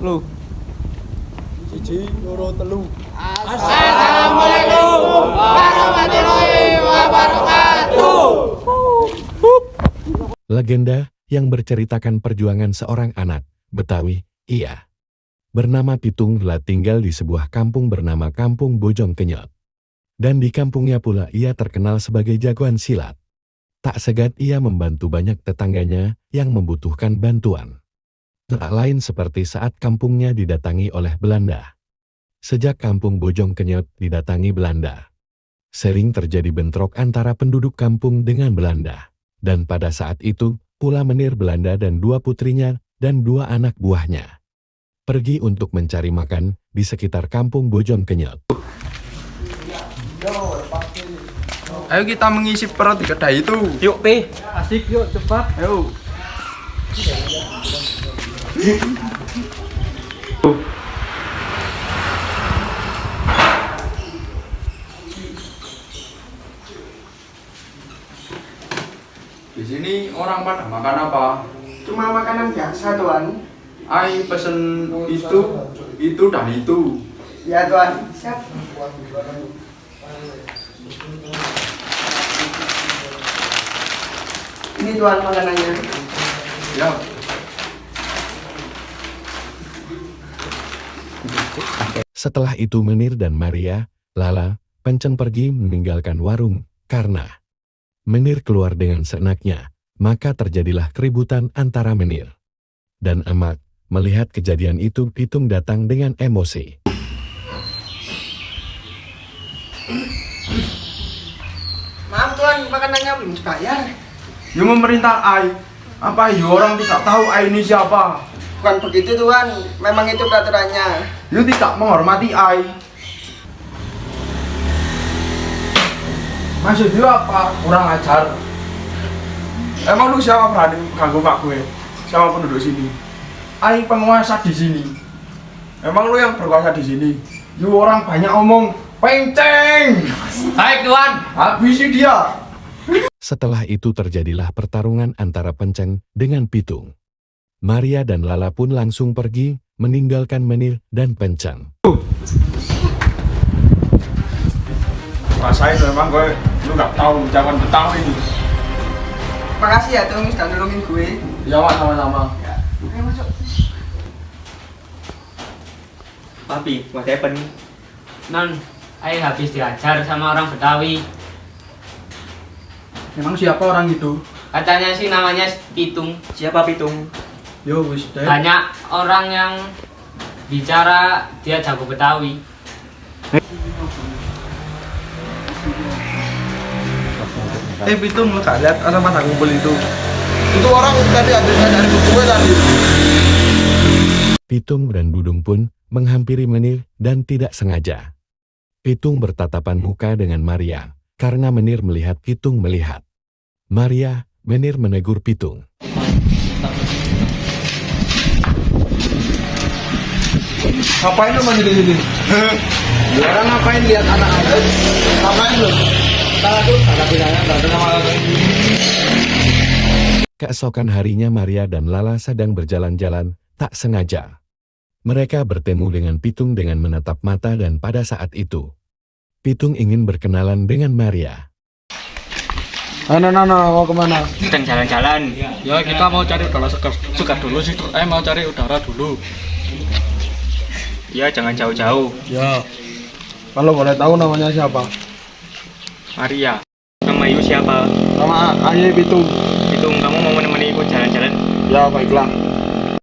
lu. Siji, loro, telu. Assalamualaikum warahmatullahi wabarakatuh. Legenda yang berceritakan perjuangan seorang anak Betawi, ia bernama Pitung telah tinggal di sebuah kampung bernama Kampung Bojong Kenyot. Dan di kampungnya pula ia terkenal sebagai jagoan silat. Tak segan ia membantu banyak tetangganya yang membutuhkan bantuan. Tak lain seperti saat kampungnya didatangi oleh Belanda. Sejak kampung Bojong Kenyot didatangi Belanda, sering terjadi bentrok antara penduduk kampung dengan Belanda. Dan pada saat itu, pula menir Belanda dan dua putrinya dan dua anak buahnya pergi untuk mencari makan di sekitar kampung Bojong Kenyot. Ayo kita mengisi perut di kedai itu. Yuk, P. Asik yuk, cepat. Ayo. Di sini orang pada makan apa? Cuma makanan biasa, Tuan. Ai pesen itu dan itu. Ya, Tuan. Siap. Ini, Tuan, makanannya. Ya. Setelah itu Menir dan Maria, Lala, Penceng pergi meninggalkan warung, karena Menir keluar dengan seenaknya, maka terjadilah keributan antara Menir dan Amak. Melihat kejadian itu, Pitung datang dengan emosi. Maaf, Tuan, makanannya belum dibayar. You memerintah Ai. Apa you orang tidak tahu Ai ini siapa? Bukan begitu, Tuan. Memang itu peraturannya. You tidak menghormati Ai. Maksud you apa? Kurang ajar. Emang lu siapa berani ganggu pak gue? Siapa penduduk sini? Ai penguasa di sini. Emang lu yang berkuasa di sini? You orang banyak omong. Penceng! Baik, Tuan. Habisi dia. Setelah itu terjadilah pertarungan antara Penceng dengan Pitung. Maria dan Lala pun langsung pergi, meninggalkan Menir dan Penceng. Rasain memang gue, lu gak tahu ucapan Betawi ini. Makasih ya, Tung, sudah nolongin gue. Ya Mak, sama-sama. Ayo masuk. Papi, what happened? Non, Ai habis diajar sama orang Betawi. Emang siapa orang itu? Katanya sih namanya Pitung. Siapa Pitung? Yo wis deh. Banyak orang yang bicara dia jago Betawi. Pitung lu gak lihat orang pada kumpul itu? Itu orang tadi habis dari gue tadi. Pitung dan Dudung pun menghampiri Menir dan tidak sengaja Pitung bertatapan muka dengan Maria, karena Menir melihat Pitung melihat Maria. Menir menegur Pitung. Ngapain lu main di sini? Orang ngapain lihat anak-anak? Ngapain lu? Salah tuh, salah bilangnya enggak ada nama lagi. Keesokan harinya Maria dan Lala sedang berjalan-jalan, tak sengaja mereka bertemu dengan Pitung dengan menatap mata, dan pada saat itu Pitung ingin berkenalan dengan Maria. Nana, mau kemana? Sedang jalan-jalan. Ya, kita mau cari udara segar dulu sih. Mau cari udara dulu. Ya, jangan jauh-jauh. Ya. Kalau boleh tahu namanya siapa? Maria. Nama ibu siapa? Nama Aye Pitung. Pitung, kamu mau menemani ibu jalan-jalan? Ya, baiklah.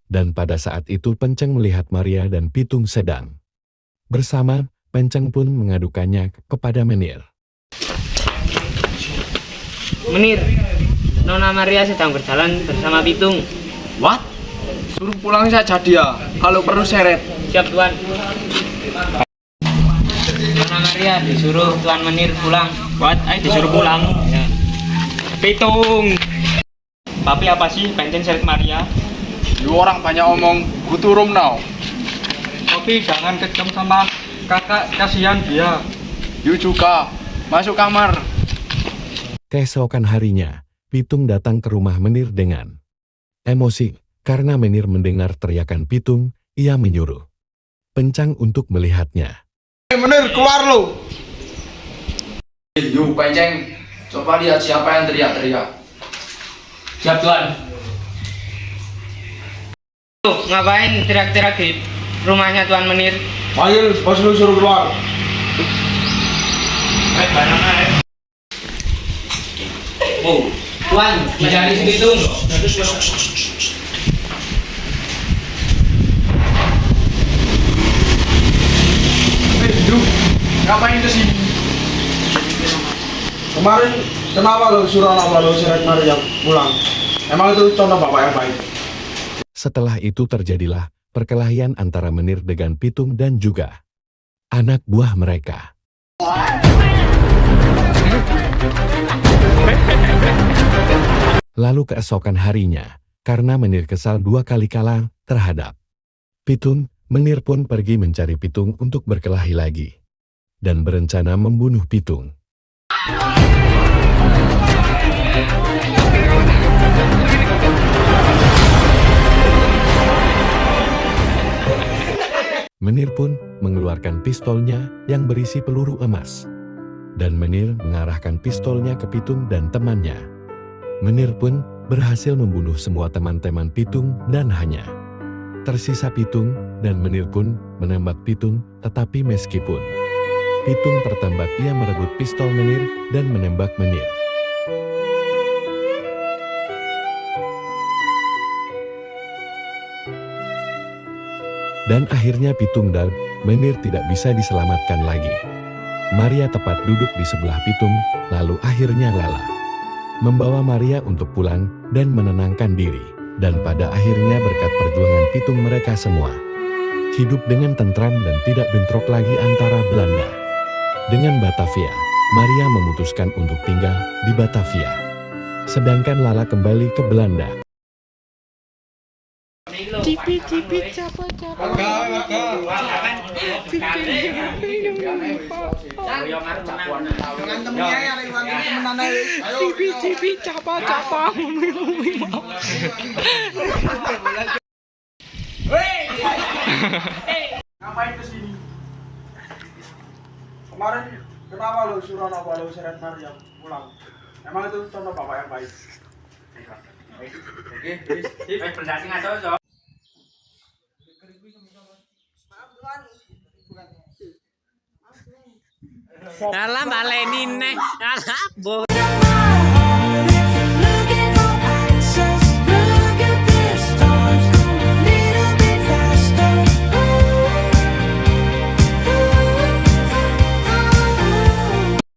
Dan pada saat itu Penceng melihat Maria dan Pitung sedang bersama. Penceng pun mengadukannya kepada Menir. Menir, Nona Maria sedang berjalan bersama Pitung. What? Suruh pulang saja dia. Kalau perlu seret. Siap, Tuan. Nona Maria disuruh Tuan Menir pulang. What? Disuruh pulang. Ya. Pitung. Papi apa sih Pencen seret Maria? You orang banyak omong. Guturum now. Papi jangan kejam sama kakak, kasihan dia. You juga. Masuk kamar. Keesokan harinya, Pitung datang ke rumah Menir dengan emosi, karena Menir mendengar teriakan Pitung Ia menyuruh Pencang untuk melihatnya. Menir, keluar lo. Yuk, Penceng. Coba lihat siapa yang teriak-teriak. Siap Tuan. Tuh, ngapain teriak-teriak di rumahnya Tuan Menir? Panggil, bos lu suruh keluar. Oh, Tuan, mencari si Pitung. Yuk, ngapain kesini? Kemarin kenapa lo suruh anak lo Seret Maryam pulang? Emang itu contoh bapak yang baik? Setelah itu terjadilah perkelahian antara Menir dengan Pitung dan juga anak buah mereka. Lalu keesokan harinya, karena Menir kesal 2 kali kalah terhadap Pitung, Menir pun pergi mencari Pitung untuk berkelahi lagi dan berencana membunuh Pitung. Menir pun mengeluarkan pistolnya yang berisi peluru emas. Dan Menir mengarahkan pistolnya ke Pitung dan temannya. Menir pun berhasil membunuh semua teman-teman Pitung dan hanya tersisa Pitung, dan Menir pun menembak Pitung, tetapi meskipun Pitung tertembak, ia merebut pistol Menir dan menembak Menir. Dan akhirnya Pitung dan Menir tidak bisa diselamatkan lagi. Maria tepat duduk di sebelah Pitung, lalu akhirnya Lala membawa Maria untuk pulang dan menenangkan diri. Dan pada akhirnya berkat perjuangan Pitung mereka semua hidup dengan tentram dan tidak bentrok lagi antara Belanda dengan Batavia. Maria memutuskan untuk tinggal di Batavia, sedangkan Lala kembali ke Belanda. Cipit capa capa. Cipit capa capa. Ngapain kesini? Kemarin kenapa lo suruh anak lo Seret Maryam pulang? Emang itu contoh bapak yang baik? Alah balenin nih. Alah, boh.